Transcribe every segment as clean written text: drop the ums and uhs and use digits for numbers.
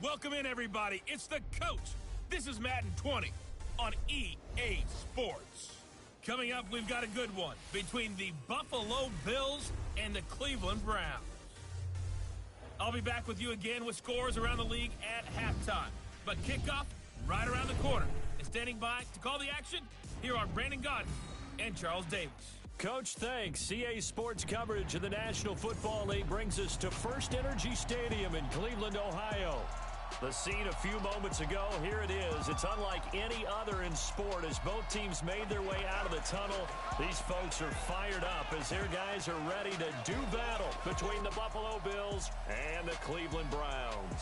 Welcome in, everybody. It's the Coach. This is Madden 20 on EA Sports. Coming up, we've got a good one between the Buffalo Bills and the Cleveland Browns. I'll be back with you again with scores around the league at halftime. But kickoff right around the corner. And standing by to call the action, here are Brandon Gaudin and Charles Davis. Coach, thanks. EA Sports coverage of the National Football League brings us to First Energy Stadium in Cleveland, Ohio. The scene a few moments ago, here it is. It's unlike any other in sport as both teams made their way out of the tunnel. These folks are fired up as their guys are ready to do battle between the Buffalo Bills and the Cleveland Browns.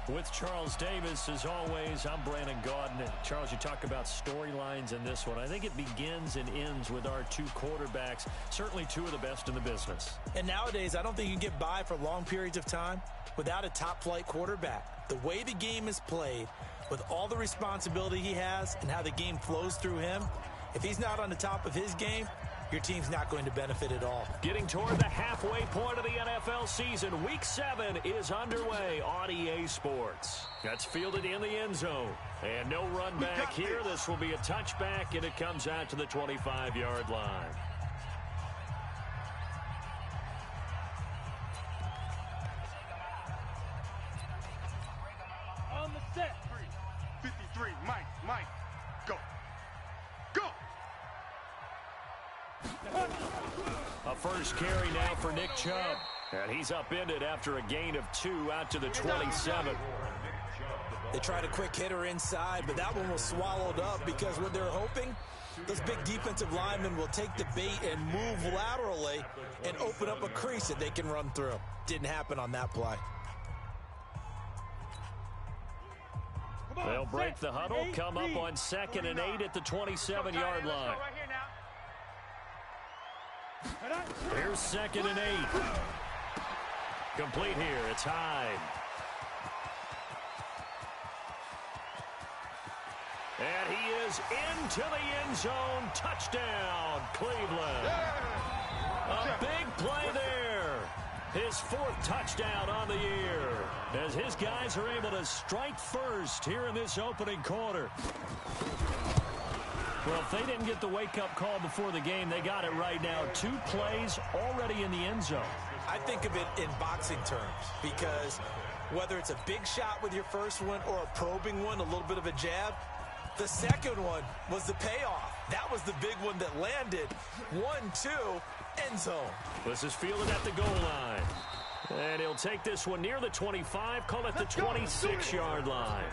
With Charles Davis, as always, I'm Brandon Gaudin. Charles, you talk about storylines in this one. I think it begins and ends with our two quarterbacks, certainly two of the best in the business. And nowadays, I don't think you can get by for long periods of time without a top-flight quarterback. The way the game is played, with all the responsibility he has and how the game flows through him, if he's not on the top of his game, your team's not going to benefit at all. Getting toward the halfway point of the NFL season, Week 7 is underway on EA Sports. That's fielded in the end zone. And no run back here. This will be a touchback, and it comes out to the 25-yard line. On the set. 53, Mike, go. Go! A first carry now for Nick Chubb. And he's upended after a gain of 2 out to the 27. They tried a quick hitter inside, but that one was swallowed up because what they're hoping, those big defensive linemen will take the bait and move laterally and open up a crease that they can run through. Didn't happen on that play. They'll break the huddle, come up on 2nd and 8 at the 27-yard line. Here's 2nd and 8. Complete here. It's Hyde. And he is into the end zone. Touchdown, Cleveland. A big play there. His 4th touchdown on the year as his guys are able to strike first here in this opening quarter. Well, if they didn't get the wake-up call before the game, they got it right now. 2 plays already in the end zone. I think of it in boxing terms because whether it's a big shot with your first one or a probing one, a little bit of a jab, the second one was the payoff. That was the big one that landed. 1-2, end zone. This is fielded at the goal line. And he'll take this one near the 25, call it the 26-yard line.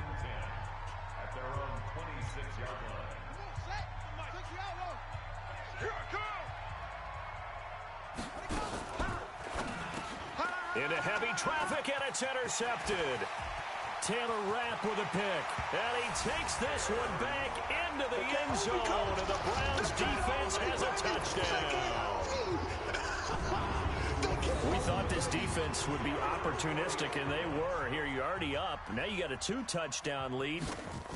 Into heavy traffic, and it's intercepted. Taylor Rapp with a pick. And he takes this one back into the end zone, and the Browns defense has a touchdown. We thought this defense would be opportunistic, and they were. Here, you're already up. Now you got a 2-touchdown lead.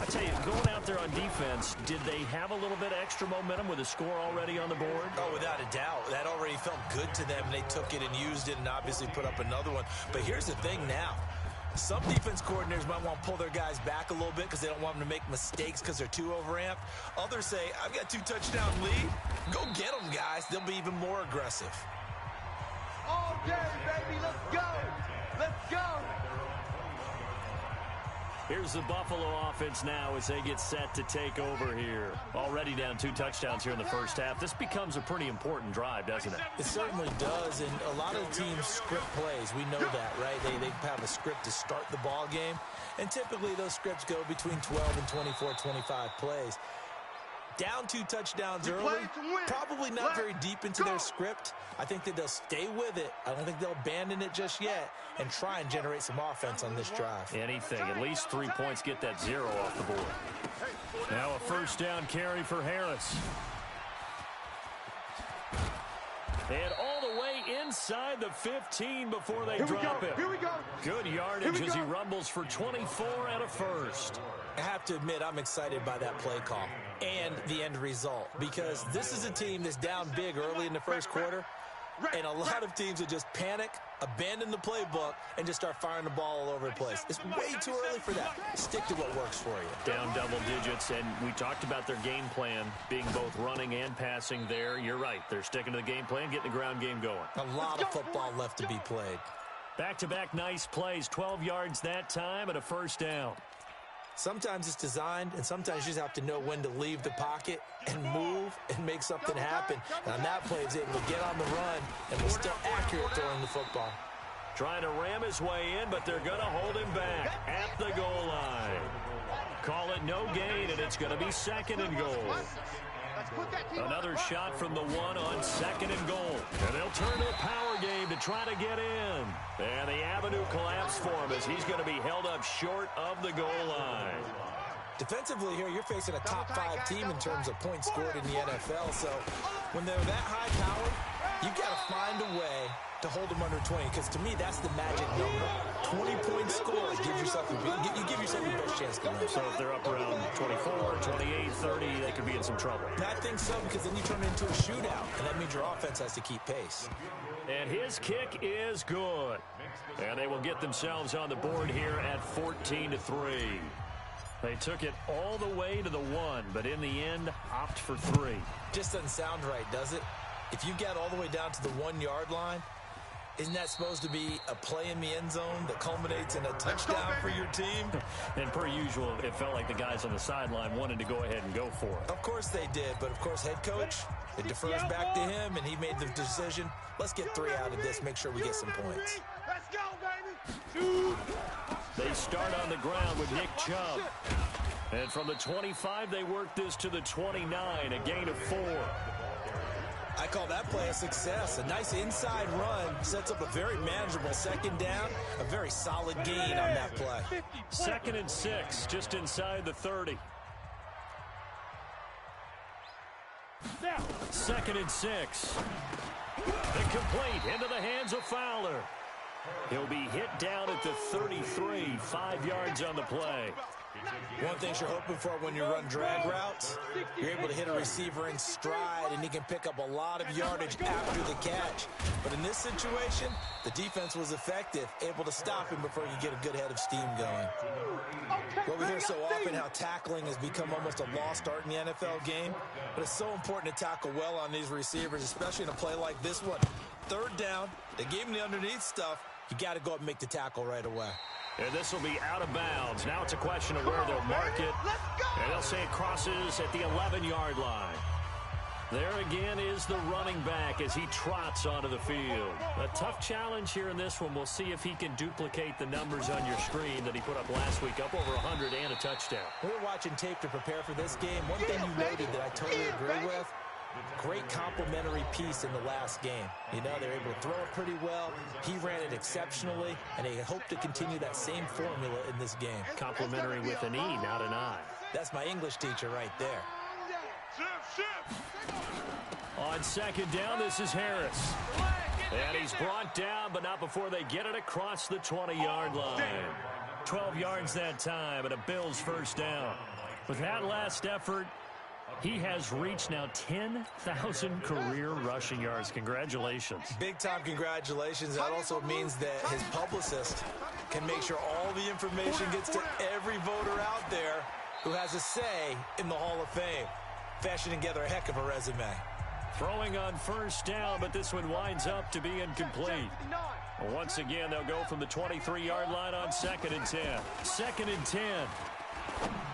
I tell you, going out there on defense, did they have a little bit of extra momentum with a score already on the board? Oh, without a doubt. That already felt good to them, and they took it and used it and obviously put up another one. But here's the thing now. Some defense coordinators might want to pull their guys back a little bit because they don't want them to make mistakes because they're too overamped. Others say, I've got 2-touchdown lead. Go get them, guys. They'll be even more aggressive. All day, baby. Let's go. Let's go. Here's the Buffalo offense now as they get set to take over here. Already down 2 touchdowns here in the first half. This becomes a pretty important drive, doesn't it? It certainly does, and a lot of the teams script plays. We know that, right? They have a script to start the ball game, and typically those scripts go between 12 and 24, 25 plays. Down 2 touchdowns early, probably not very deep into their script. I think that they'll stay with it. I don't think they'll abandon it just yet and try and generate some offense on this drive. Anything. At least 3 points, get that 0 off the board. Now a first down carry for Harris. And all the way inside the 15 before they drop it. Here we go. Good yardage as he rumbles for 24 and a first. I have to admit, I'm excited by that play call and the end result because this is a team that's down big early in the first quarter. And a lot of teams would just panic, abandon the playbook, and just start firing the ball all over the place. It's way too early for that. Stick to what works for you. Down double digits, and we talked about their game plan being both running and passing there. You're right. They're sticking to the game plan, getting the ground game going. A lot of football left to be played. Back-to-back nice plays, 12 yards that time and a first down. Sometimes it's designed, and sometimes you just have to know when to leave the pocket and move and make something happen. And on that play, he's able to get on the run and was still accurate throwing the football. Trying to ram his way in, but they're going to hold him back at the goal line. Call it no gain, and it's going to be second and goal. Another shot from the one on second and goal. And they'll turn to a power game to try to get in. And the avenue collapsed for him as he's going to be held up short of the goal line. Defensively here, you're facing a top 5 team in terms of points scored in the NFL. So when they're that high powered, you got to find a way to hold them under 20, because to me, that's the magic number. 20-point scores gives yourself you give yourself your best chance to win. So if they're up around 24, 28, 30, they could be in some trouble. I think so, because then you turn it into a shootout, and that means your offense has to keep pace. And his kick is good. And they will get themselves on the board here at 14-3. They took it all the way to the 1, but in the end, opt for 3. Just doesn't sound right, does it? If you get all the way down to the 1-yard line, isn't that supposed to be a play in the end zone that culminates in a touchdown for your team? And per usual, it felt like the guys on the sideline wanted to go ahead and go for it. Of course they did, but of course head coach, it defers back to him, and he made the decision. Let's get 3 out of this, make sure we get some points. Let's go, baby. They start on the ground with Nick Chubb. And from the 25, they work this to the 29, a gain of 4. I call that play a success. A nice inside run sets up a very manageable second down, a very solid gain on that play. 2nd and 6, just inside the 30. 2nd and 6. Incomplete into the hands of Fowler. He'll be hit down at the 33, 5 yards on the play. One thing you're hoping for when you run drag routes, you're able to hit a receiver in stride, and he can pick up a lot of yardage after the catch. But in this situation, the defense was effective, able to stop him before you get a good head of steam going. Well, we hear so often how tackling has become almost a lost art in the NFL game, but it's so important to tackle well on these receivers, especially in a play like this one. 3rd down, they gave him the underneath stuff. You got to go up and make the tackle right away. And this will be out of bounds. Now it's a question of where they'll mark it. And they'll say it crosses at the 11-yard line. There again is the running back as he trots onto the field. A tough challenge here in this one. We'll see if he can duplicate the numbers on your screen that he put up last week, up over 100 and a touchdown. We're watching tape to prepare for this game. One thing you noted that I totally agree with, great complimentary piece in the last game. You know, they were able to throw it pretty well. He ran it exceptionally, and they hope to continue that same formula in this game. Complimentary with an E, not an I. That's my English teacher right there. On 2nd down, this is Harris. And he's brought down, but not before they get it across the 20-yard line. 12 yards that time, and a Bills first down. With that last effort, he has reached now 10,000 career rushing yards. Congratulations. Big-time congratulations. That also means that his publicist can make sure all the information gets to every voter out there who has a say in the Hall of Fame. Fashioning together a heck of a resume. Throwing on 1st down, but this one winds up to be incomplete. Once again, they'll go from the 23-yard line on 2nd and 10. 2nd and 10.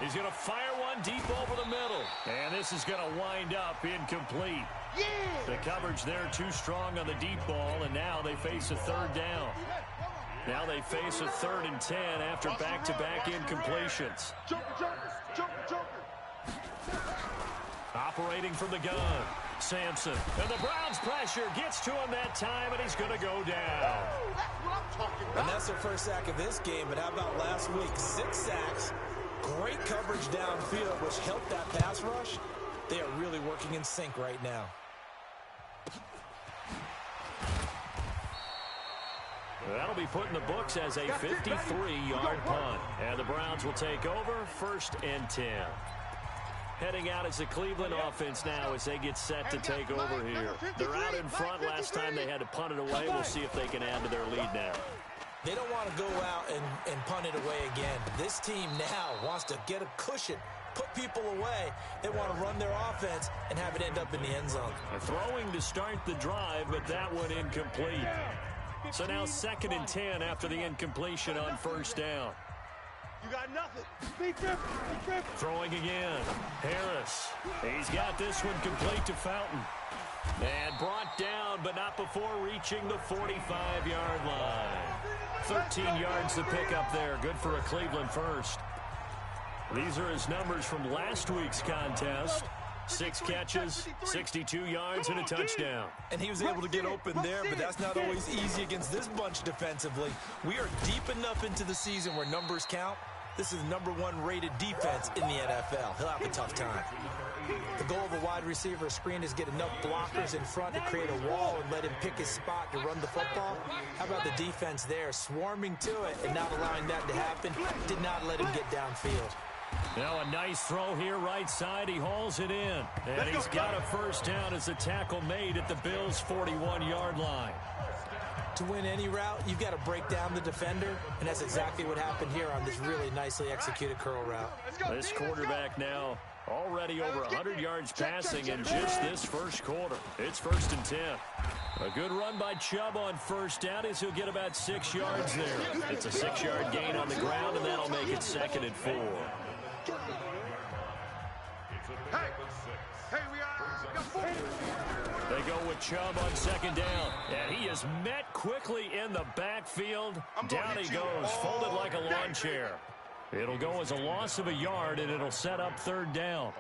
He's going to fire one deep over the middle. And this is going to wind up incomplete. The coverage there too strong on the deep ball, and now they face a 3rd down. Now they face a 3rd and 10 after back-to-back incompletions. Operating from the gun, Sampson. And the Browns pressure gets to him that time, and he's going to go down. And that's their first sack of this game, but how about last week? 6 sacks, great coverage downfield, which helped that pass rush. They are really working in sync right now. That'll be put in the books as a 53-yard punt. And the Browns will take over 1st and 10. heading out as the Cleveland offense now as they get set to take over here. They're out in front. Last time they had to punt it away. We'll see if they can add to their lead now. They don't want to go out and punt it away again. This team now wants to get a cushion, put people away. They want to run their offense and have it end up in the end zone. Throwing to start the drive, but that one incomplete. So now 2nd and 10 after the incompletion on first down. You got nothing. Throwing again. Harris. He's got this one complete to Fountain. And brought down, but not before reaching the 45-yard line. 13 yards to pick up there. Good for a Cleveland first. These are his numbers from last week's contest. 6 catches, 62 yards, and a touchdown. And he was able to get open there, but that's not always easy against this bunch defensively. We are deep enough into the season where numbers count. This is the #1 rated defense in the NFL. He'll have a tough time. The goal of a wide receiver screen is get enough blockers in front to create a wall and let him pick his spot to run the football. How about the defense there, swarming to it and not allowing that to happen? Did not let him get downfield. Now a nice throw here right side. He hauls it in. And he's got a first down as the tackle made at the Bills' 41-yard line. To win any route, you've got to break down the defender, and that's exactly what happened here on this really nicely executed curl route. This quarterback now already over 100 yards passing in just this first quarter. It's 1st and 10. A good run by Chubb on first down as he'll get about 6 yards there. It's a 6-yard gain on the ground, and that'll make it 2nd and 4. They go with Chubb on 2nd down, and he is met quickly in the backfield. Down he goes, folded like a lawn chair. It'll go as a loss of a yard, and it'll set up 3rd down.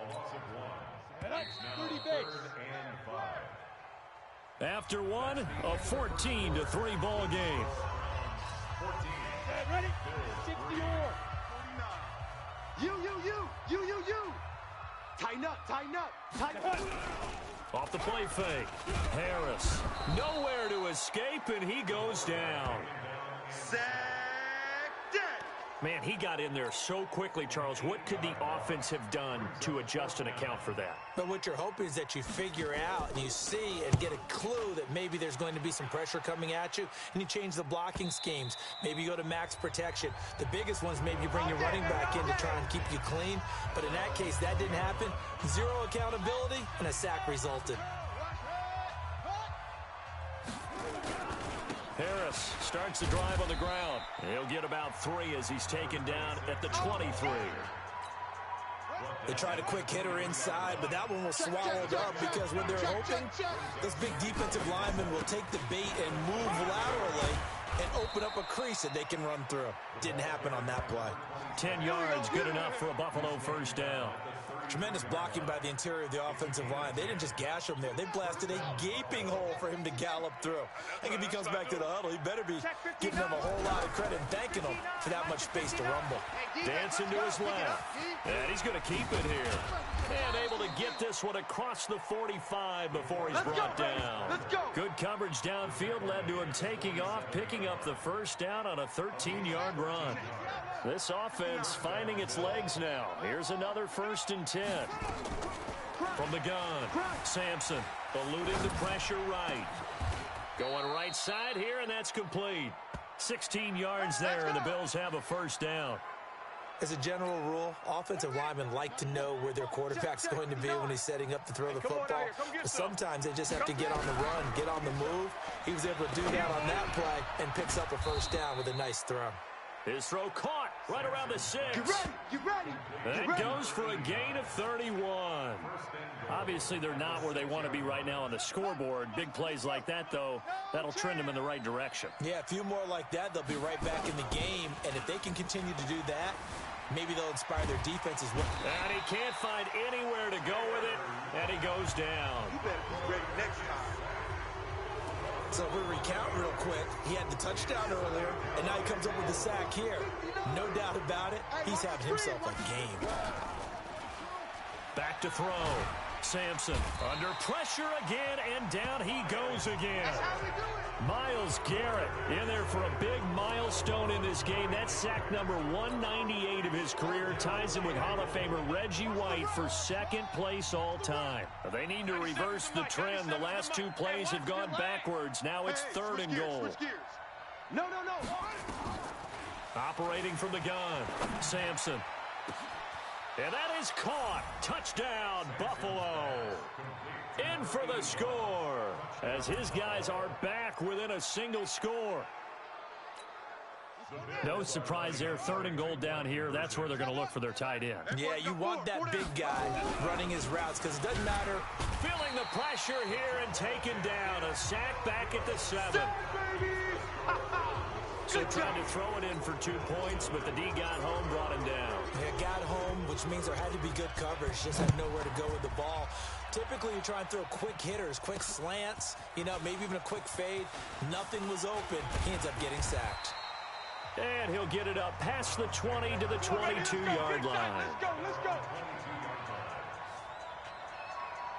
After one, a 14-3 ball game. Ready? 64. You. Tighten up. Off the play fake. Harris. Nowhere to escape, and he goes down. Sack dead. Man, he got in there so quickly, Charles. What could the offense have done to adjust and account for that? But what you're hoping is that you figure out and you see and get a clue that maybe there's going to be some pressure coming at you, and you change the blocking schemes. Maybe you go to max protection. The biggest ones, maybe you bring your running back in to try and keep you clean. But in that case, that didn't happen. 0 accountability, and a sack resulted. Harris starts the drive on the ground. He'll get about 3 as he's taken down at the 23. They tried a quick hitter inside, but that one was swallowed up because when they're open, those big defensive linemen will take the bait and move laterally and open up a crease that they can run through. Didn't happen on that play. 10 yards, good enough for a Buffalo first down. Tremendous blocking by the interior of the offensive line. They didn't just gash him there. They blasted a gaping hole for him to gallop through. I think if he comes back to the huddle, he better be giving them a whole lot of credit and thanking them for that much space to rumble. Dancing to his left. And he's going to keep it here. And able to get this one across the 45 before he's brought down. Good coverage downfield led to him taking off, picking up the first down on a 13-yard run. This offense finding its legs now. Here's another 1st and 10. From the gun, Sampson eluding the pressure right. Going right side here, and that's complete. 16 yards there, and the Bills have a first down. As a general rule, offensive linemen like to know where their quarterback's going to be when he's setting up to throw the football. But sometimes they just have to get on the run, get on the move. He was able to do that on that play and picks up a first down with a nice throw. His throw caught right around the 6. You ready? That goes for a gain of 31. Obviously, they're not where they want to be right now on the scoreboard. Big plays like that, though, that'll trend them in the right direction. Yeah, a few more like that, they'll be right back in the game. And if they can continue to do that, maybe they'll inspire their defense as well. And he can't find anywhere to go with it, and he goes down. You better be ready next time. So if we recount real quick, he had the touchdown earlier, and now he comes up with the sack here. No doubt about it, he's having himself a game. Back to throw. Sampson under pressure again, and down he goes again. That's how we do it. Myles Garrett in there for a big milestone in this game. That's sack number 198 of his career. Ties him with Hall of Famer Reggie White for second place all time. They need to reverse the trend. The last two plays have gone backwards. Now it's third and goal. No. Operating from the gun, Sampson. And that is caught. Touchdown, Buffalo. In for the score as his guys are back within a single score. No surprise there. Third and goal down here. That's where they're going to look for their tight end. Yeah, you want that big guy running his routes because it doesn't matter. Feeling the pressure here and taken down. A sack back at the 7. So trying to throw it in for 2 points, but the D got home, brought him down. They got home, which means there had to be good coverage. Just had nowhere to go with the ball. Typically, you try and throw quick hitters, quick slants, maybe even a quick fade. Nothing was open. He ends up getting sacked. And he'll get it up past the 20 to the 22-yard line. Let's go.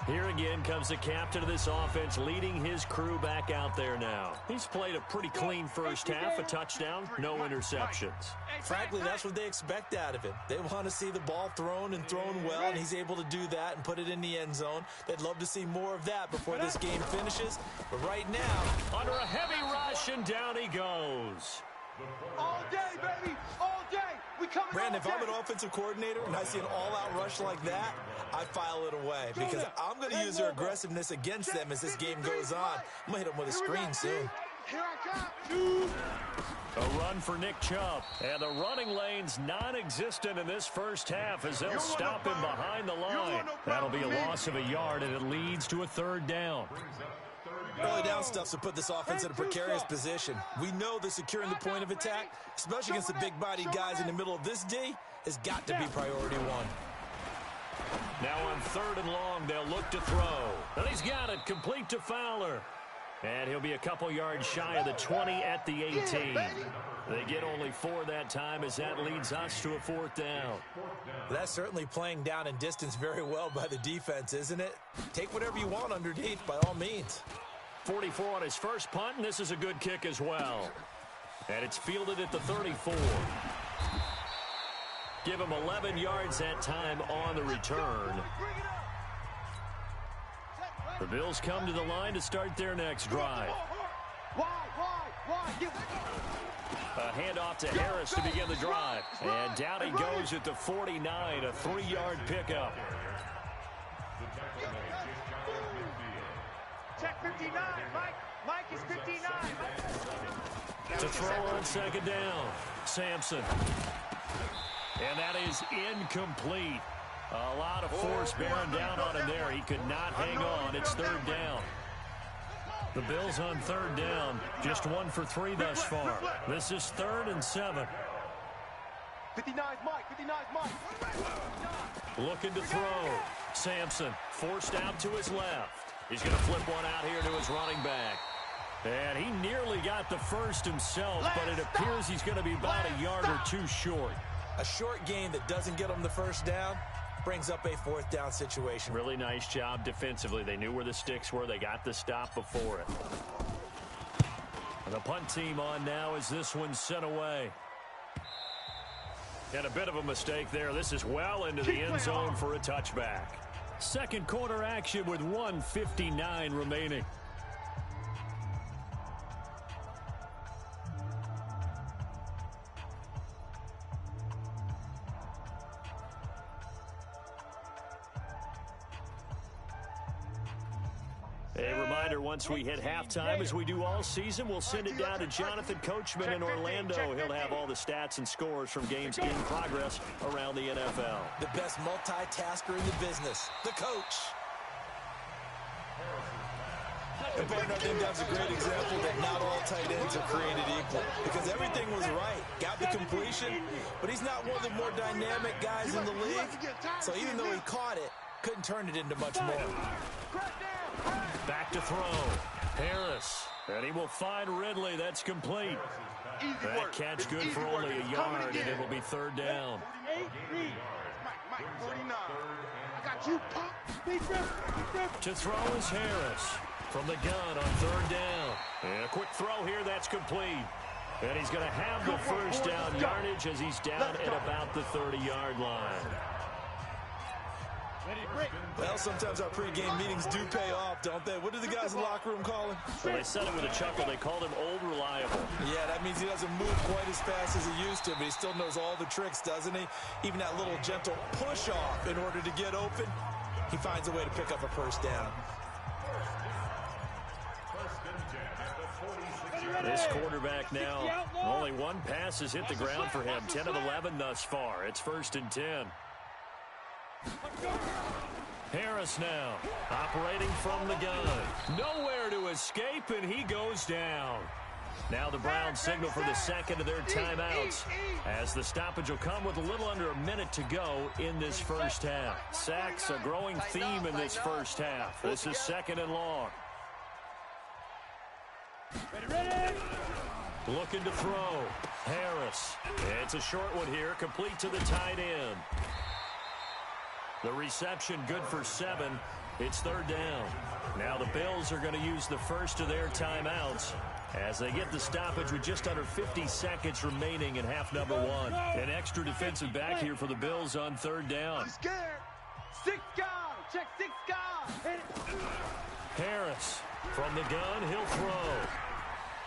Here again comes the captain of this offense, leading his crew back out there now. He's played a pretty clean first half, a touchdown, no interceptions. Frankly, that's what they expect out of him. They want to see the ball thrown and thrown well, and he's able to do that and put it in the end zone. They'd love to see more of that before this game finishes. But right now, under a heavy rush, and down he goes. All day, baby. All day. We coming Brandon, all if I'm day. an offensive coordinator and I see an all-out rush like that, I file it away because I'm going to use their aggressiveness against them as this game goes on. I'm going to hit them with a screen soon. Here I come. A run for Nick Chubb. And the running lane's non-existent in this first half as they'll stop him behind the line. That'll be a loss of a yard, and it leads to a third down. Early down stuff to put this offense in a precarious position. We know that securing the point of attack, especially against the big-bodied guys in the middle of this D, has got to be priority one. Now on third and long, they'll look to throw. And he's got it, complete to Fowler. And he'll be a couple yards shy of the 20 at the 18. They get only 4 that time as that leads us to a fourth down. That's certainly playing down and distance very well by the defense, isn't it? Take whatever you want underneath by all means. 44 on his first punt, and this is a good kick as well. And it's fielded at the 34. Give him 11 yards that time on the return. The Bills come to the line to start their next drive. Why? A handoff to Harris to begin the drive. And down he goes at the 49, a 3-yard pickup. Check 59, Mike is 59. To throw on second down, Sampson. And that is incomplete. A lot of force bearing down on him there. He could not hang on. It's third down. The Bills on third down, just 1 for 3 thus far. This is 3rd and 7. 59's Mike. Looking to throw. Sampson forced out to his left. He's going to flip one out here to his running back. And he nearly got the first himself, but it appears he's going to be about a yard or 2 short. A short game that doesn't get them the first down brings up a 4th down situation. Really nice job defensively. They knew where the sticks were. They got the stop before it. And the punt team on now as this one's sent away. And a bit of a mistake there. This is well into the end zone for a touchback. Second quarter action with 1:59 remaining. A reminder, once we hit halftime, as we do all season, we'll send it down to Jonathan Coachman in Orlando. He'll have all the stats and scores from games in progress around the NFL. The best multitasker in the business, the coach. And partner, I think that's a great example that not all tight ends are created equal. Because everything was right. Got the completion, but he's not one of the more dynamic guys in the league. So even though he caught it, couldn't turn it into much more. Back to throw. Harris. And he will find Ridley. That's complete. That catch good for only a yard, and it will be third down. Mike, 49. I got To throw is Harris. From the gun on third down. And a quick throw here, that's complete. And he's going to have the first down yardage as he's down at about the 30-yard line. Well, sometimes our pregame meetings do pay off, don't they? What do the guys in the locker room call him? Well, they said it with a chuckle. They called him Old Reliable. Yeah, that means he doesn't move quite as fast as he used to, but he still knows all the tricks, doesn't he? Even that little gentle push-off in order to get open, he finds a way to pick up a first down. This quarterback now, only one pass has hit the ground for him. 10 of 11 thus far. It's 1st and 10. Harris now, operating from the gun. Nowhere to escape, and he goes down. Now the Browns signal for the second of their timeouts, as the stoppage will come with a little under a minute to go in this first half. Sacks, a growing theme in this first half. This is 2nd and long. Looking to throw. Harris. It's a short one here, complete to the tight end. The reception good for 7. It's 3rd down. Now the Bills are going to use the first of their timeouts as they get the stoppage with just under 50 seconds remaining in half number 1. An extra defensive back here for the Bills on 3rd down. I'm scared. 6 guys. Check 6 guys. Harris from the gun, he'll throw.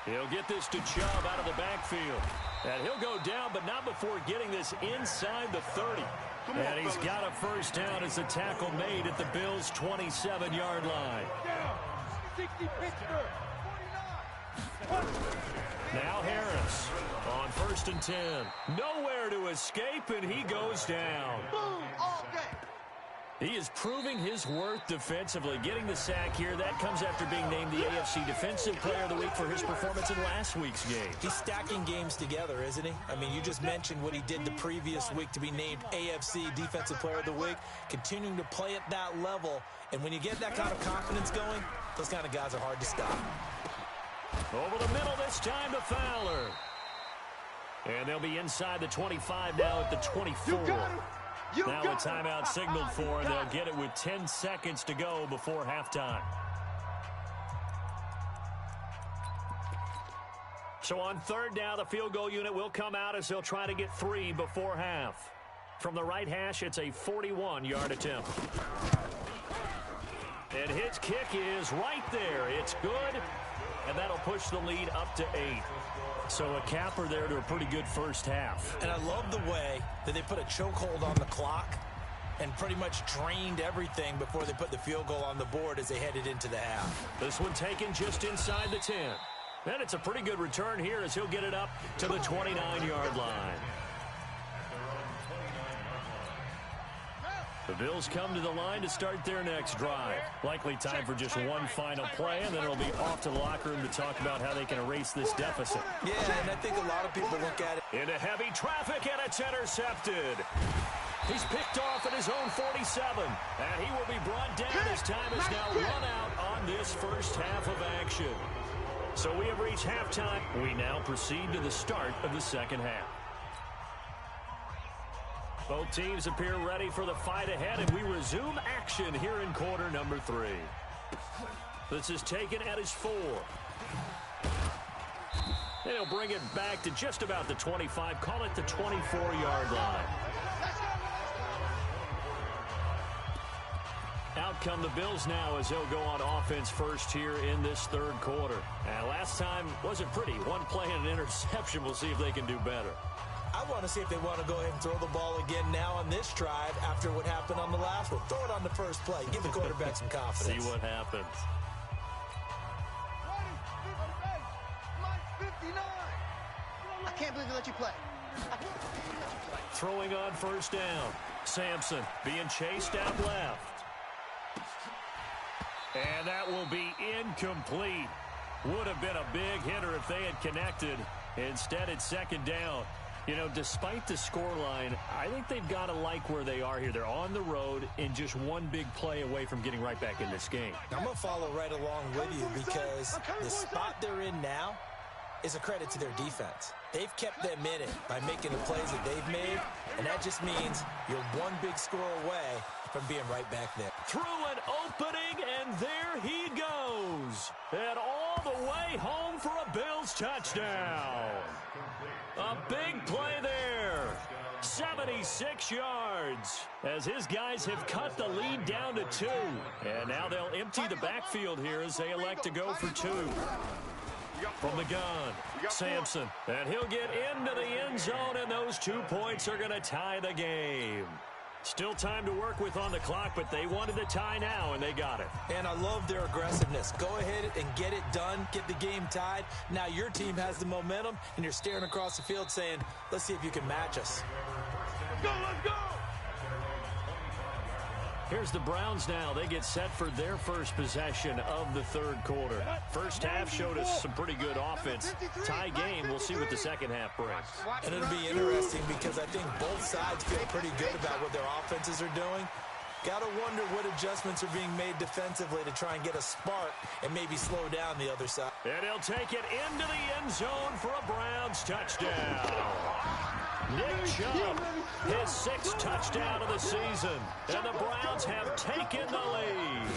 He'll get this to Chubb out of the backfield. And he'll go down, but not before getting this inside the 30. And he's got a first down as the tackle made at the Bills' 27-yard line. Now Harris on 1st and 10. Nowhere to escape, and he goes down. Boom, all day. He is proving his worth defensively. Getting the sack here, that comes after being named the AFC Defensive Player of the Week for his performance in last week's game. He's stacking games together, isn't he? I mean, you just mentioned what he did the previous week to be named AFC Defensive Player of the Week, continuing to play at that level. And when you get that kind of confidence going, those kind of guys are hard to stop. Over the middle this time to Fowler. And they'll be inside the 25 now at the 24. Now a timeout signaled for, and they'll get it with 10 seconds to go before halftime. So on 3rd down, the field goal unit will come out as they'll try to get 3 before half. From the right hash, it's a 41-yard attempt. And his kick is right there. It's good, and that'll push the lead up to 8. So a capper there to a pretty good first half. And I love the way that they put a chokehold on the clock and pretty much drained everything before they put the field goal on the board as they headed into the half. This one taken just inside the 10. And it's a pretty good return here as he'll get it up to the 29-yard line. The Bills come to the line to start their next drive. Likely time for just one final play, and then it'll be off to the locker room to talk about how they can erase this deficit. Yeah, and I think a lot of people look at it. Into heavy traffic, and it's intercepted. He's picked off at his own 47, and he will be brought down as time is now run out on this first half of action. So we have reached halftime. We now proceed to the start of the second half. Both teams appear ready for the fight ahead, and we resume action here in quarter number 3. This is taken at his 4. And he'll bring it back to just about the 25, call it the 24-yard line. Out come the Bills now as they'll go on offense first here in this 3rd quarter. And last time wasn't pretty. One play and an interception. We'll see if they can do better. I want to see if they want to go ahead and throw the ball again now on this drive after what happened on the last one. Throw it on the first play. Give the quarterback some confidence. See what happens. I can't believe they let you play. Throwing on first down. Sampson being chased out left. And that will be incomplete. Would have been a big hitter if they had connected. Instead, it's 2nd down. You know, despite the scoreline, I think they've got to like where they are here. They're on the road and just one big play away from getting right back in this game. I'm going to follow right along with you because the spot they're in now is a credit to their defense. They've kept them in it by making the plays that they've made, and that just means you're one big score away from being right back there. Through an opening, and there he goes. And all the way home for a Bills touchdown. A big play there. 76 yards as his guys have cut the lead down to 2. And now they'll empty the backfield here as they elect to go for 2. From the gun, Sampson. And he'll get into the end zone, and those 2 points are going to tie the game. Still time to work with on the clock, but they wanted a tie now, and they got it. And I love their aggressiveness. Go ahead and get it done, get the game tied. Now your team has the momentum, and you're staring across the field saying, let's see if you can match us. Let's go, let's go! Here's the Browns now. They get set for their first possession of the third quarter. First half showed us some pretty good offense. Tie game. We'll see what the second half brings. And it'll be interesting because I think both sides feel pretty good about what their offenses are doing. Got to wonder what adjustments are being made defensively to try and get a spark and maybe slow down the other side. And he'll take it into the end zone for a Browns touchdown. Nick Chubb, his 6th touchdown of the season. And the Browns have taken the lead.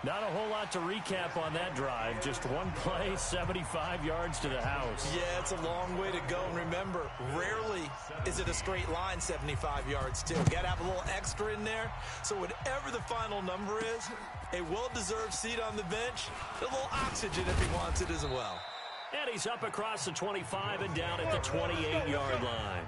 Not a whole lot to recap on that drive. Just one play, 75 yards to the house. Yeah, it's a long way to go. And remember, rarely is it a straight line 75 yards, too. Got to have a little extra in there. So whatever the final number is, a well-deserved seat on the bench, a little oxygen if he wants it as well. And he's up across the 25 and down at the 28-yard line.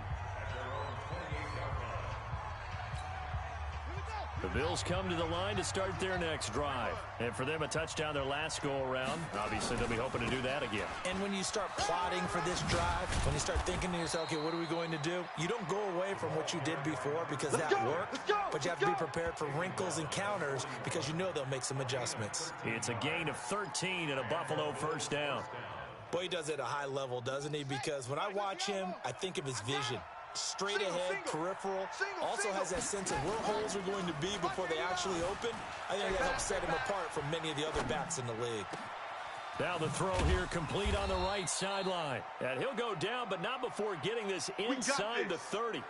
The Bills come to the line to start their next drive. And for them, a touchdown their last go-around. Obviously, they'll be hoping to do that again. And when you start plotting for this drive, when you start thinking to yourself, okay, what are we going to do? You don't go away from what you did before because that worked. But you have to be prepared for wrinkles and counters because you know they'll make some adjustments. It's a gain of 13 and a Buffalo first down. Boy, he does it at a high level, doesn't he? Because when I watch him, I think of his vision. Straight ahead, peripheral, also has that sense of where holes are going to be before they actually open. I think that helps set him apart from many of the other backs in the league. Now the throw here complete on the right sideline. And he'll go down, but not before getting this inside the 30.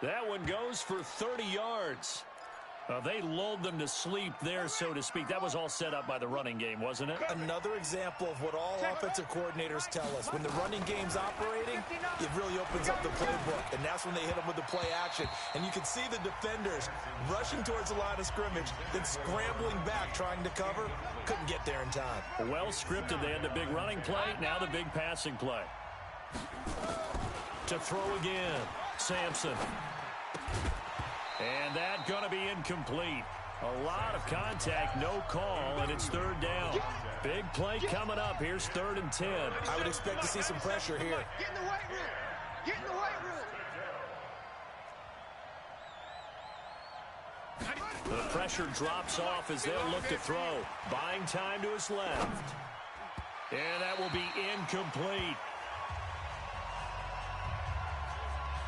That one goes for 30 yards. They lulled them to sleep there, so to speak. That was all set up by the running game, wasn't it? Another example of what all offensive coordinators tell us. When the running game's operating, it really opens up the playbook, and that's when they hit them with the play action. And you can see the defenders rushing towards the line of scrimmage, then scrambling back, trying to cover. Couldn't get there in time. Well scripted. They had the big running play, now the big passing play. To throw again, Sampson. And that's going to be incomplete. A lot of contact, no call, and it's third down. Big play coming up. Here's 3rd and 10. I would expect to see some pressure here. Get in the weight room. Get in the weight room. The pressure drops off as they'll look to throw. Buying time to his left. And that will be incomplete.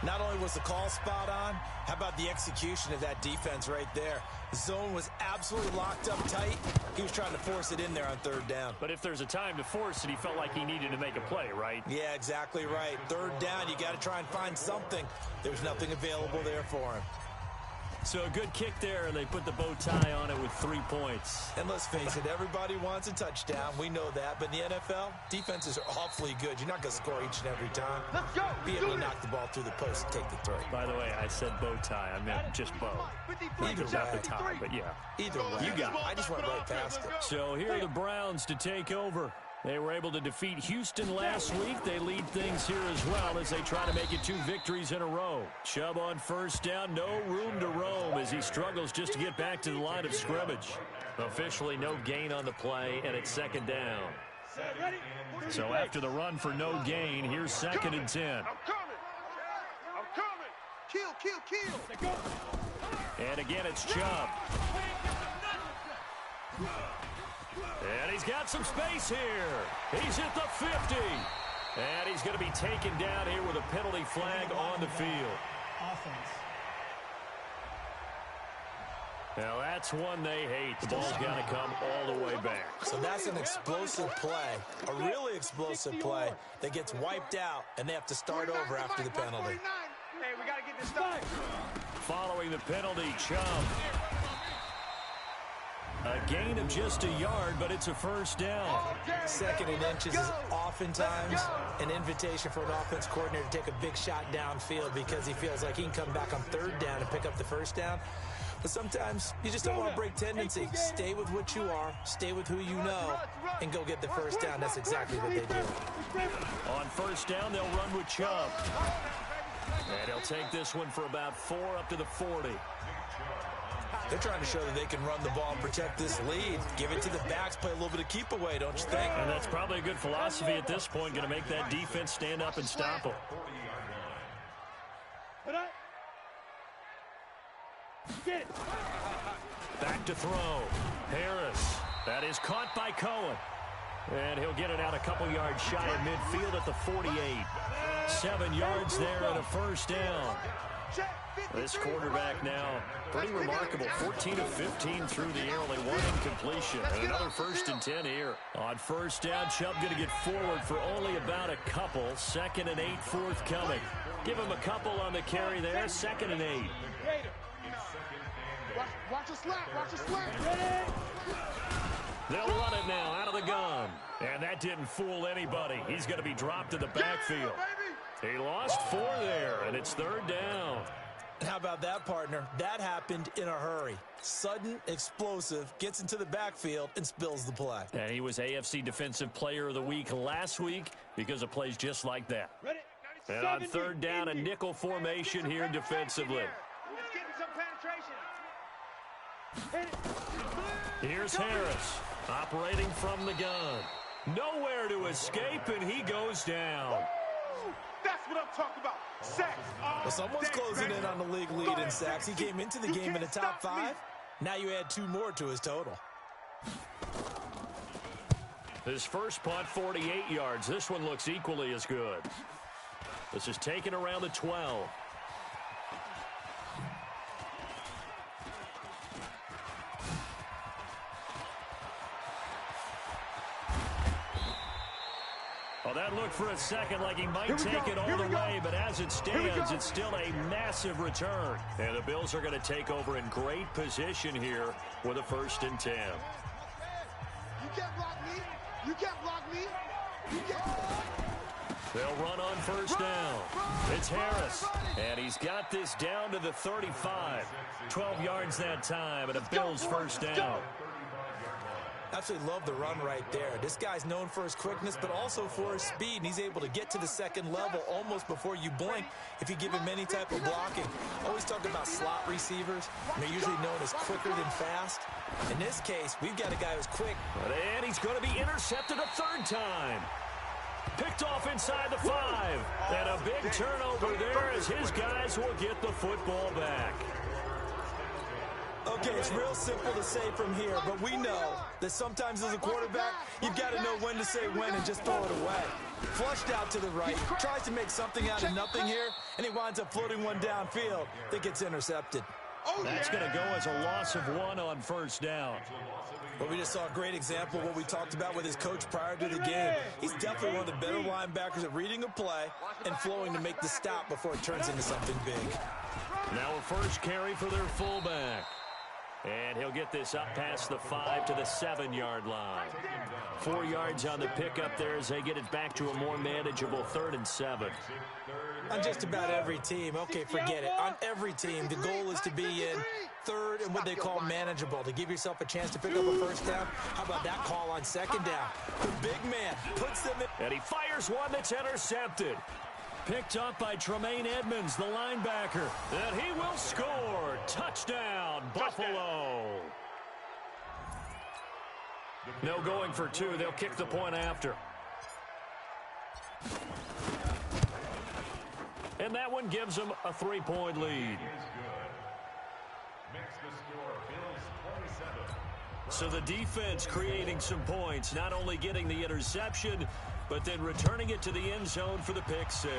Not only was the call spot on, how about the execution of that defense right there? The zone was absolutely locked up tight. He was trying to force it in there on 3rd down. But if there's a time to force it, he felt like he needed to make a play, right? Yeah, exactly right. 3rd down, you got to try and find something. There's nothing available there for him. So a good kick there, and they put the bow tie on it with 3 points. And let's face it, everybody wants a touchdown. We know that. But in the NFL, defenses are awfully good. You're not going to score each and every time. Let's go. Be able to knock the ball through the post and take the throw. By the way, I said bow tie. I meant just bow. Either Not the way. tie, but yeah. Either way. You got it. I just went right past it. So here are the Browns to take over. They were able to defeat Houston last week. They lead things here as well as they try to make it 2 victories in a row. Chubb on first down, no room to roam as he struggles just to get back to the line of scrimmage. Officially no gain on the play, and it's 2nd down. So after the run for no gain, here's 2nd and 10. I'm coming. I'm coming. Kill, kill, kill. And again, it's Chubb. And he's got some space here. He's at the 50. And he's going to be taken down here with a penalty flag on the field. Offense. Now that's one they hate. The ball's got to come all the way back. So that's an explosive play, a really explosive play that gets wiped out, and they have to start over after the penalty. Hey, we got to get this started. Following the penalty, Chubb. A gain of just a yard, but it's a first down. Second and inches is oftentimes an invitation for an offense coordinator to take a big shot downfield because he feels like he can come back on third down and pick up the first down. But sometimes you just don't want to break tendency. Stay with what you are, stay with who you know, and go get the first down. That's exactly what they do. On first down, they'll run with Chubb. And he'll take this one for about 4 up to the 40. They're trying to show that they can run the ball and protect this lead. Give it to the backs, play a little bit of keep away, don't you think? And that's probably a good philosophy at this point, going to make that defense stand up and stop them. Back to throw. Harris. That is caught by Cohen. And he'll get it out a couple yards shy of midfield at the 48. 7 yards there and a first down. This quarterback now, pretty remarkable. 14 of 15 through the air, only 1 incompletion. And another 1st and 10 here. On first down, Chubb going to get forward for only about a couple. 2nd and 8 forthcoming. Give him a couple on the carry there. 2nd and 8. Watch a slap. Watch a slap. They'll run it now out of the gun. And that didn't fool anybody. He's going to be dropped in the backfield. He lost 4 there, and it's 3rd down. How about that, partner? That happened in a hurry. Sudden, explosive, gets into the backfield, and spills the play. And he was AFC Defensive Player of the Week last week because of plays just like that. And on 3rd down, a nickel formation here defensively. Let's get some penetration. Here's Harris, operating from the gun. Nowhere to escape, and he goes down. That's what I'm talking about. Sacks. Well, someone's closing in on the league lead in sacks. He came into the game in the top 5. Now you add 2 more to his total. His first punt, 48 yards. This one looks equally as good. This is taken around the 12. Well, that looked for a second like he might take it all the way, but as it stands, it's still a massive return. And the Bills are going to take over in great position here with a 1st and 10. You can't block me. You can't block me. You can't. They'll run on first down. It's Harris, and he's got this down to the 35. 12 yards that time, and a Bills first down. Absolutely love the run right there. This guy's known for his quickness, but also for his speed, and he's able to get to the 2nd level almost before you blink if you give him any type of blocking. Always talk about slot receivers, and they're usually known as quicker than fast. In this case, we've got a guy who's quick. And he's going to be intercepted a 3rd time. Picked off inside the 5. And a big turnover there as his guys will get the football back. Okay, it's real simple to say from here, but we know that sometimes as a quarterback, you've got to know when to say when and just throw it away. Flushed out to the right, tries to make something out of nothing here, and he winds up floating one downfield that gets intercepted. That's going to go as a loss of 1 on first down. But we just saw a great example of what we talked about with his coach prior to the game. He's definitely one of the better linebackers at reading a play and flowing to make the stop before it turns into something big. Now a first carry for their fullback. And he'll get this up past the 5 to the 7-yard line. 4 yards on the pickup there as they get it back to a more manageable 3rd and 7. On just about every team, okay, forget it. On every team, the goal is to be in 3rd and what they call manageable, to give yourself a chance to pick up a first down. How about that call on 2nd down? The big man puts them in. And he fires one that's intercepted. Picked up by Tremaine Edmonds, the linebacker. And he will score. Touchdown, Buffalo. No going for 2. They'll kick the point after. And that one gives them a 3-point lead. So the defense creating some points, not only getting the interception, but then returning it to the end zone for the pick 6.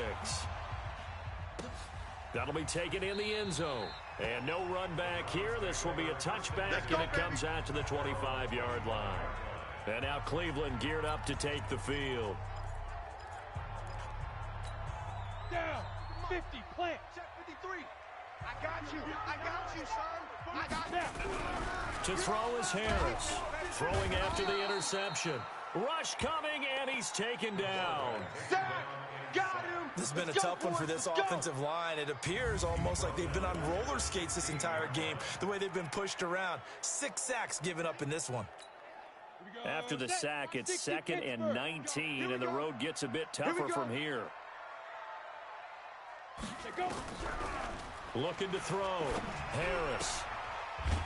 That'll be taken in the end zone. And no run back here. This will be a touchback, and it comes out to the 25-yard line. And now Cleveland geared up to take the field. Down, 50, plant. Check 53. I got you, son. I got you. To throw is Harris. Throwing after the interception. Rush coming, and he's taken down. Sack. Got him. This has been a tough one for this offensive line. It appears almost like they've been on roller skates this entire game, the way they've been pushed around. 6 sacks given up in this one. After the sack, it's 2nd and 19, and the road gets a bit tougher from here. Looking to throw. Harris.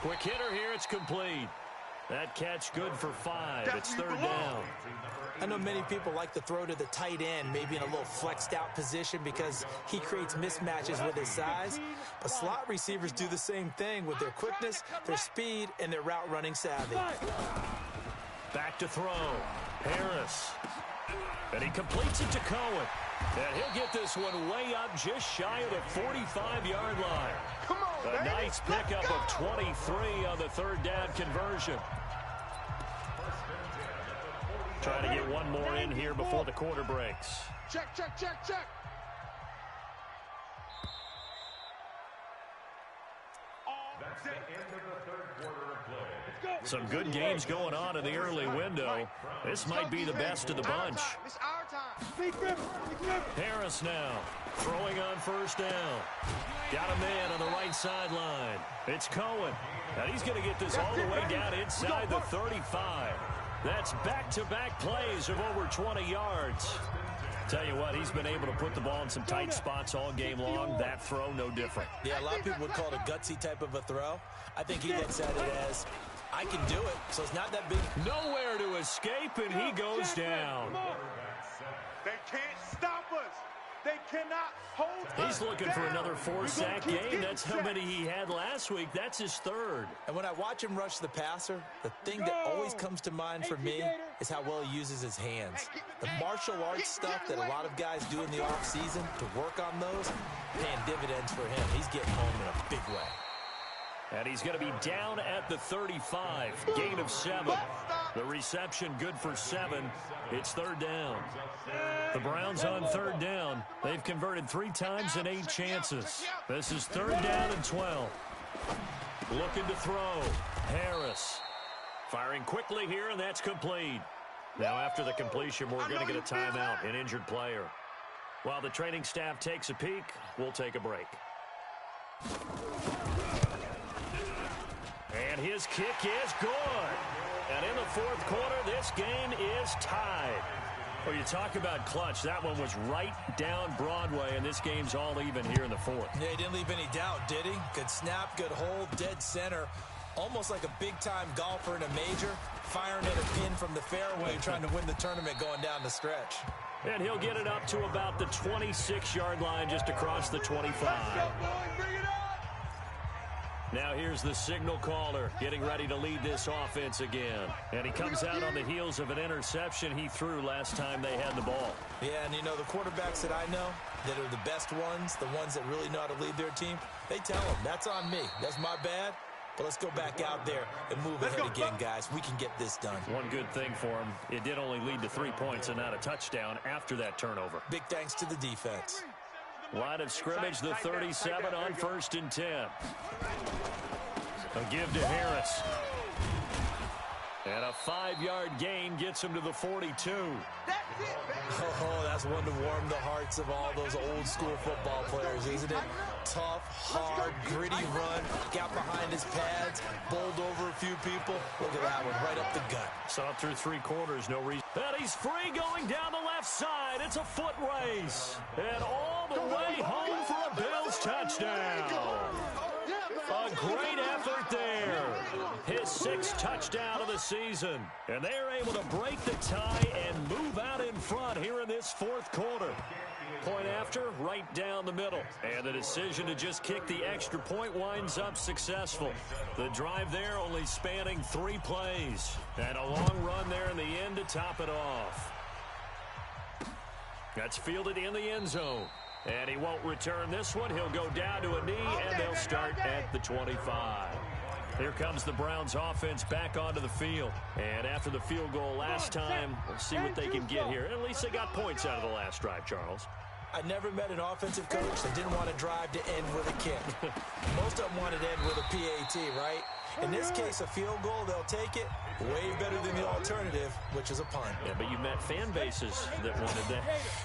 Quick hitter here. It's complete. That catch good for 5. It's 3rd down. I know many people like to throw to the tight end, maybe in a little flexed out position because he creates mismatches with his size. But slot receivers do the same thing with their quickness, their speed, and their route running savvy. Back to throw. Harris. And he completes it to Cohen. And he'll get this one way up just shy of the 45-yard line. Come on, A nice pickup of 23 on the 3rd down conversion. Trying to get one more in here before the quarter breaks. Check. That's the end of the 3rd quarter of play. Some good games going on in the early window. This might be the best of the bunch. It's our time. Harris now throwing on 1st down. Got a man on the right sideline. It's Cohen. And he's going to get this all the way down inside the 35. That's back-to-back plays of over 20 yards. Tell you what, he's been able to put the ball in some tight spots all game long. That throw, no different. Yeah, a lot of people would call it a gutsy type of a throw. I think he looks at it as, I can do it, so it's not that big. Nowhere to escape, and he goes down. They can't stop us. They cannot hold us. He's looking for another 4-sack game. That's how many he had last week. That's his 3rd. And when I watch him rush the passer, the thing that always comes to mind for me is how well he uses his hands. The martial arts stuff that a lot of guys do in the offseason to work on those, paying dividends for him. He's getting home in a big way. And he's going to be down at the 35. Gain of 7. The reception good for 7. It's 3rd down. The Browns on 3rd down. They've converted 3 times in 8 chances. This is 3rd down and 12. Looking to throw. Harris. Firing quickly here, and that's complete. Now after the completion, we're going to get a timeout, an injured player. While the training staff takes a peek, we'll take a break. And his kick is good. And in the 4th quarter, this game is tied. Well, you talk about clutch. That one was right down Broadway, and this game's all even here in the 4th. Yeah, he didn't leave any doubt, did he? Good snap, good hold, dead center. Almost like a big-time golfer in a major, firing at a pin from the fairway, trying to win the tournament going down the stretch. And he'll get it up to about the 26-yard line just across the 25. Now here's the signal caller getting ready to lead this offense again. And he comes out on the heels of an interception he threw last time they had the ball. Yeah, and you know, the quarterbacks that I know that are the best ones, the ones that really know how to lead their team, they tell them, that's on me. That's my bad. But let's go back out there and move ahead again, guys. We can get this done. One good thing for him, it did only lead to 3 points and not a touchdown after that turnover. Big thanks to the defense. Line of scrimmage, the 37 on 1st and 10. A give to Harris. And a 5-yard gain gets him to the 42. Oh, that's one to warm the hearts of all those old school football players, isn't it? Tough, hard, gritty run, got behind his pads, bowled over a few people. Look at that one, right up the gut. Saw through 3 quarters, no reason. And he's free going down the left side. It's a foot race. And all the way home for a Bills touchdown. A great effort there. His 6th touchdown of the season. And they're able to break the tie and move out in front here in this 4th quarter. Point after, right down the middle. And the decision to just kick the extra point winds up successful. The drive there only spanning 3 plays. And a long run there in the end to top it off. That's fielded in the end zone. And he won't return this one. He'll go down to a knee, and they'll start at the 25. Here comes the Browns offense back onto the field. And after the field goal last time, we'll see what they can get here. At least they got points out of the last drive, Charles. I never met an offensive coach that didn't want to drive to end with a kick. Most of them wanted to end with a PAT, right? In this case, a field goal, they'll take it. Way better than the alternative, which is a punt. Yeah, but you met fan bases that wanted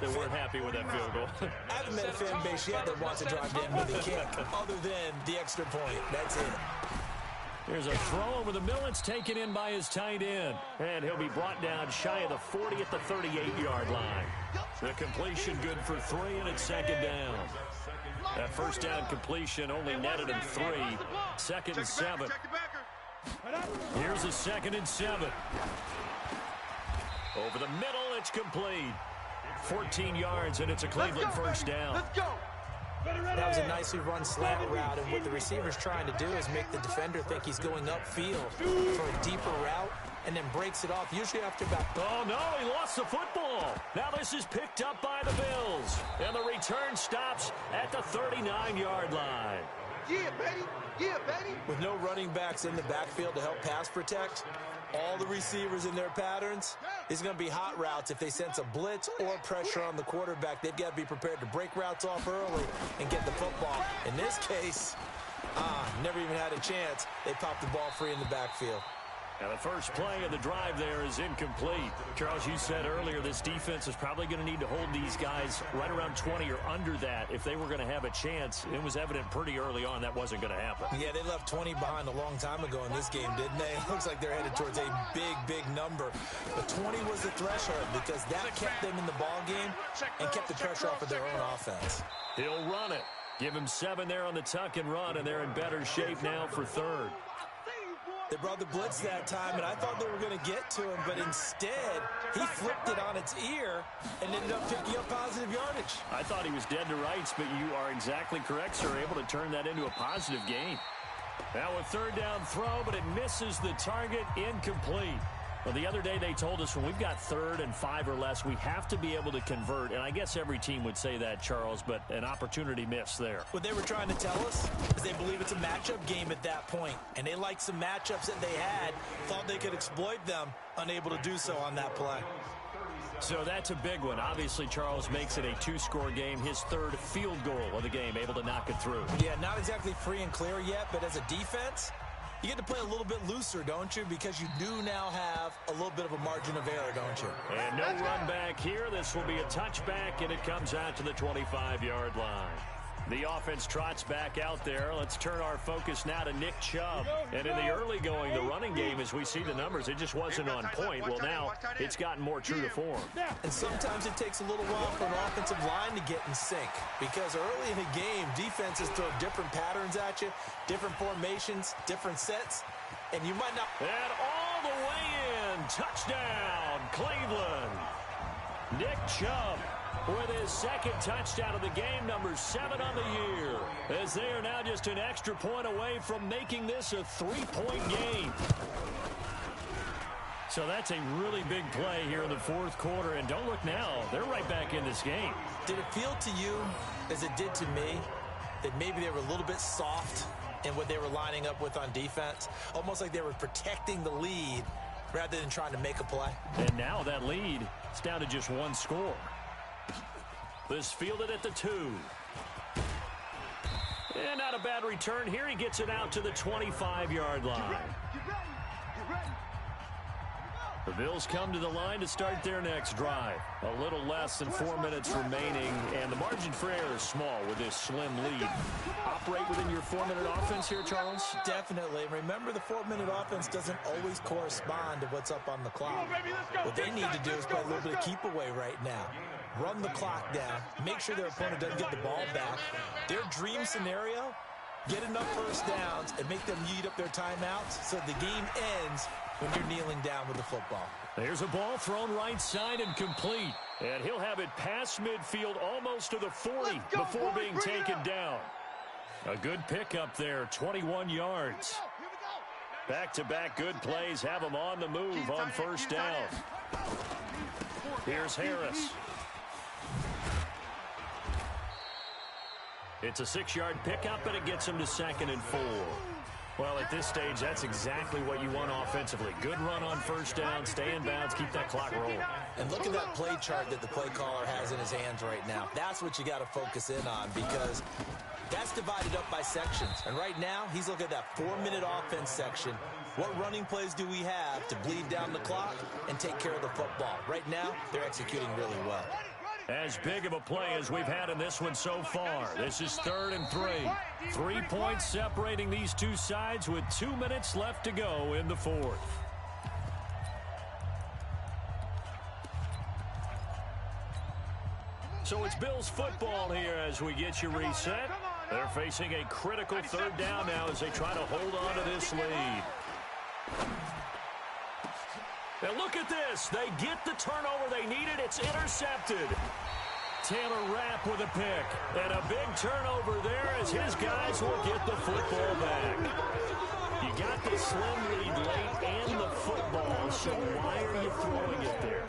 that weren't happy with that field goal. I haven't met a fan base yet that wants to drive to end with a kick, other than the extra point. That's it. Here's a throw over the middle. It's taken in by his tight end. And he'll be brought down shy of the 40 at the 38-yard line. The completion good for 3, and it's second down. That first down completion only netted him 3. Second and 7. Here's a 2nd and 7. Over the middle, it's complete. 14 yards, and it's a Cleveland first down. Let's go. That was a nicely run slant route, and what the receiver's trying to do is make the defender think he's going upfield for a deeper route, and then breaks it off, usually after about... Oh, no, he lost the football. Now this is picked up by the Bills, and the return stops at the 39-yard line. Yeah, baby. Yeah, baby. With no running backs in the backfield to help pass protect, all the receivers in their patterns, it's going to be hot routes. If they sense a blitz or pressure on the quarterback, they've got to be prepared to break routes off early and get the football. In this case, never even had a chance. They popped the ball free in the backfield. Now the first play of the drive there is incomplete. Charles, you said earlier this defense is probably going to need to hold these guys right around 20 or under that if they were going to have a chance. It was evident pretty early on that wasn't going to happen. Yeah, they left 20 behind a long time ago in this game, didn't they? It looks like they're headed towards a big, big number. But 20 was the threshold because that kept them in the ball game and kept the pressure off of their own offense. He'll run it. Give him 7 there on the tuck and run, and they're in better shape now for 3rd. They brought the blitz that time, and I thought they were going to get to him, but instead, he flipped it on its ear and ended up picking up positive yardage. I thought he was dead to rights, but you are exactly correct, sir. Able to turn that into a positive gain. Now a 3rd down throw, but it misses the target. Incomplete. Well, the other day they told us when we've got 3rd and 5 or less, we have to be able to convert. And I guess every team would say that, Charles, but an opportunity missed there. What they were trying to tell us is they believe it's a matchup game at that point. And they liked some matchups that they had, thought they could exploit them, unable to do so on that play. So that's a big one. Obviously, Charles makes it a 2-score game. His 3rd field goal of the game, able to knock it through. Yeah, not exactly free and clear yet, but as a defense, you get to play a little bit looser, don't you? Because you do now have a little bit of a margin of error, don't you? And no run back here. This will be a touchback, and it comes out to the 25-yard line. The offense trots back out there. Let's turn our focus now to Nick Chubb. And in the early going, the running game, as we see the numbers, it just wasn't on point. Well, now it's gotten more true to form. And sometimes it takes a little while for an offensive line to get in sync. Because early in a game, defenses throw different patterns at you, different formations, different sets, and you might not... And all the way in. Touchdown, Cleveland. Nick Chubb with his 2nd touchdown of the game, number 7 on the year, as they are now just an extra point away from making this a 3-point game. So that's a really big play here in the 4th quarter, and don't look now, they're right back in this game. Did it feel to you, as it did to me, that maybe they were a little bit soft in what they were lining up with on defense? Almost like they were protecting the lead rather than trying to make a play. And now that lead is down to just 1 score. This fielded at the 2. And not a bad return here. He gets it out to the 25-yard line. The Bills come to the line to start their next drive. A little less than 4 minutes remaining, and the margin for error is small with this slim lead. Operate within your 4-minute offense here, Charles? Definitely. Remember, the 4-minute offense doesn't always correspond to what's up on the clock. What they need to do is play a little bit of keep away right now. Run the clock down. Make sure their opponent doesn't get the ball back. Their dream scenario, get enough first downs and make them eat up their timeouts so the game ends when you're kneeling down with the football. There's a ball thrown right side and complete. And he'll have it past midfield almost to the 40 before being taken down. A good pickup there, 21 yards. Back-to-back good plays have him on the move on first down. Here's Harris. It's a 6-yard pickup, and it gets him to 2nd and 4. Well, at this stage, that's exactly what you want offensively. Good run on first down, stay in bounds, keep that clock rolling. And look at that play chart that the play caller has in his hands right now. That's what you got to focus in on, because that's divided up by sections. And right now, he's looking at that 4-minute offense section. What running plays do we have to bleed down the clock and take care of the football? Right now, they're executing really well. As big of a play as we've had in this one so far. This is 3rd and 3. 3 points separating these two sides with 2 minutes left to go in the 4th. So it's Bills football here as we get you reset. They're facing a critical 3rd down now as they try to hold on to this lead. And look at this. They get the turnover they needed. It's intercepted. Taylor Rapp with a pick. And a big turnover there as his guys will get the football back. You got the slim lead late and the football, so why are you throwing it there?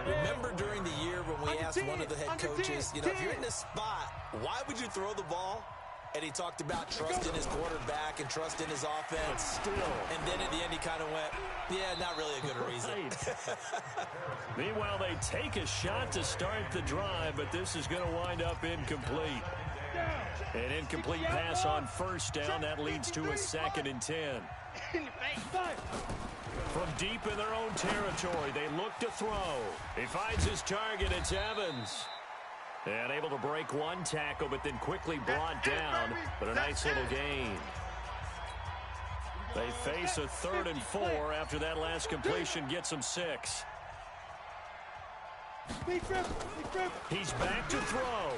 Remember during the year when we asked one of the head coaches, if you're in this spot, why would you throw the ball? And he talked about trust in his quarterback and trust in his offense. Still. And then at the end he kind of went, yeah, not really a good reason. Meanwhile, they take a shot to start the drive, but this is going to wind up incomplete. An incomplete pass on first down. That leads to a 2nd and 10. From deep in their own territory, they look to throw. He finds his target. It's Evans. And able to break one tackle, but then quickly brought down. But a nice little gain. They face a 3rd and 4 after that last completion gets them 6. He's back to throw.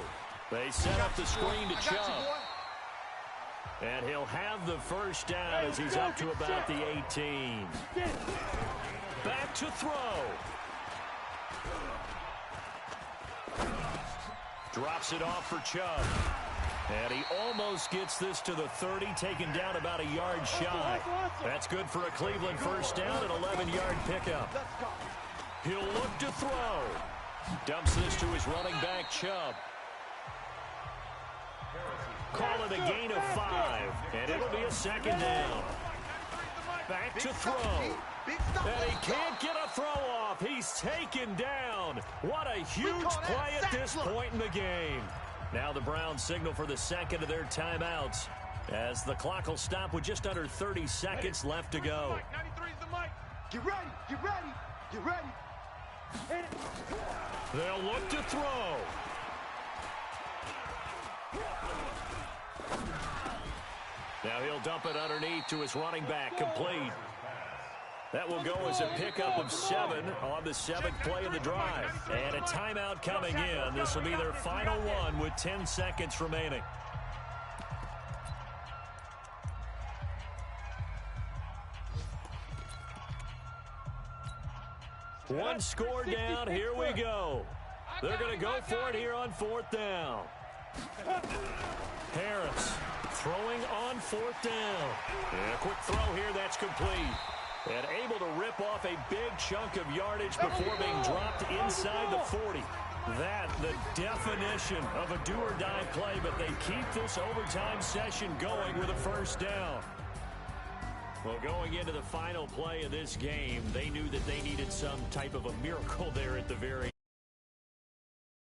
They set up the screen to Chubb. And he'll have the first down as he's up to about the 18. Back to throw. Drops it off for Chubb. And he almost gets this to the 30, taken down about a yard shy. That's good for a Cleveland first down, an 11-yard pickup. He'll look to throw. Dumps this to his running back, Chubb. Call it a gain of 5, and it'll be a 2nd down. Back to throw. And he can't get a throw off. He's taken down. What a huge play at this point in the game. Now the Browns signal for the 2nd of their timeouts as the clock will stop with just under 30 seconds left to go. 93's the mic. Get ready, get ready, get ready. They'll look to throw. Now he'll dump it underneath to his running back, complete. That will go as a pickup of 7 on the 7th play of the drive. And a timeout coming in. This will be their final one with 10 seconds remaining. One score down. Here we go. They're going to go for it here on 4th down. Harris throwing on 4th down. And a quick throw here. That's complete. And able to rip off a big chunk of yardage before being dropped inside the 40. That, the definition of a do-or-die play, but they keep this overtime session going with a first down. Well, going into the final play of this game, they knew that they needed some type of a miracle there at the very